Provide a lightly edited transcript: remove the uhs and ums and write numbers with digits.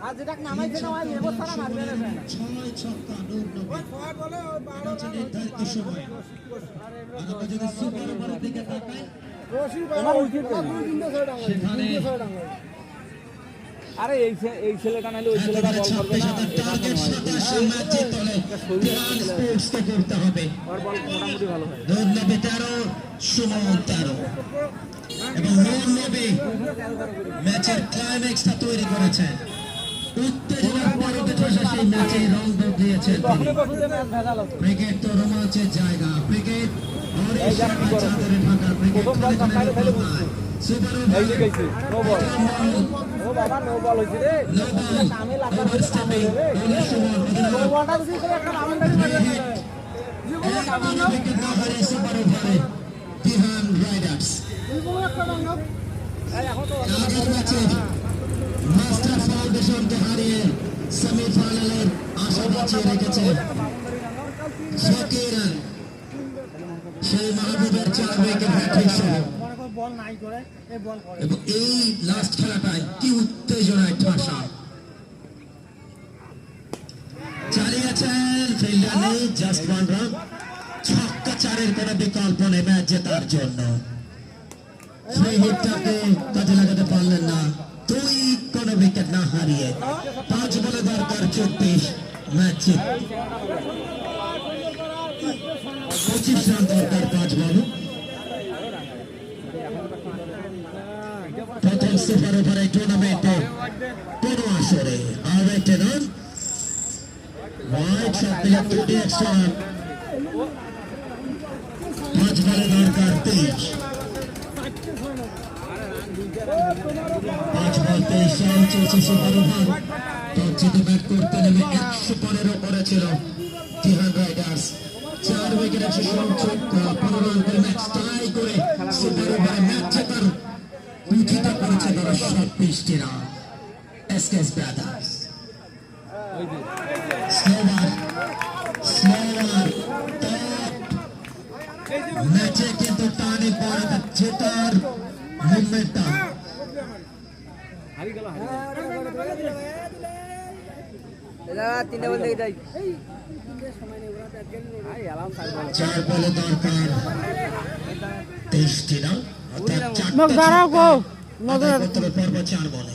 আর যেটা নামাইছে না ওই এবছর মারবে না 6 ছক্কা নূর নবী এটা নির্ধারিত সময় আমরা যদি সুপার ওভারের দিকে তাকাই সেখানে আরে এই ছেলেটা নাইলে ওই ছেলেটা বল করবে না টার্গেট 27 ম্যাচ জিতলে ধ্যান স্পোর্টস কে করতে হবে ওর বল মোটামুটি ভালো হয় নূর নবী 13 সুমন 13 এবং নূর নবী ম্যাচের ক্লাইম্যাক্সটা তৈরি করেছেন উত্তেজনার পরিবেশে সেই ম্যাচে রং বদলিয়েছেন তিনি ক্রিকেট তো রোমাঞ্চের জায়গা ক্রিকেট চাদরে ঢাকা ক্রিকেট সুপার ওভার ও বাবা নো বল হইছে রে আমি লাগার ওভারস্টেপিং নো বলটা যদি একটা রাউন্ডারি মারে জীবনে কাম না উইকেট না হারিয়ে সুপার ওভারে দিহান রাইডার্স জীবনে একটা রান না এই এখন তো আগের ম্যাচে মাস্টার ফাউন্ডেশনকে হারিয়ে সেমিফাইনালের আশা বাঁচিয়ে রেখেছে জাকিরান সেই মাহবুবের 4 উইকেট হ্যাট্রিক সহ বল নাই করে এই বল করে এবং এই লাস্ট খেলাটায় কি উত্তেজনায় ঠাসা চালিয়েছেন ফিল্ডার নেই জাস্ট 1 রান ছক্কা চারের কোনো বিকল্প নেই ম্যাচ জেতার জন্য সেই হিটটাকে কাজে লাগাতে পারলেন না দুই কোনো উইকেট না হারিয়ে 5 বলে দরকার 24 ম্যাচ জিত 25 রান দরকার 5 বল প্রথম সুপার ওভারে টুর্নামেন্টে কোন আসরে আরেকটি রান ওয়াইড শট দিলে 50 এক্সট্রা 5 বলে দরকার 23 5 বল 23 রান চলছে সুপার ওভার টস জিতে ব্যাট করতে নেমে 115 করেছিল দিহান রাইডার্স 4 উইকেট 115 রান করে ম্যাচ টাই করে সুপার ওভারে ম্যাচ জেতার উঠিত করেছে তারা 27 রান এসকেএস ব্রাদার্স স্লোয়ার ম্যাচে কিন্তু টানে পড়ে জেতার মুভমেন্টটা হারি গেল এলা তিনটা বল দেখে যাই আই আলাম 4 বলে দরকার 23 রান অর্থাৎ 4 মগ দাঁড়াও গো নজর পর্ব 4 বলে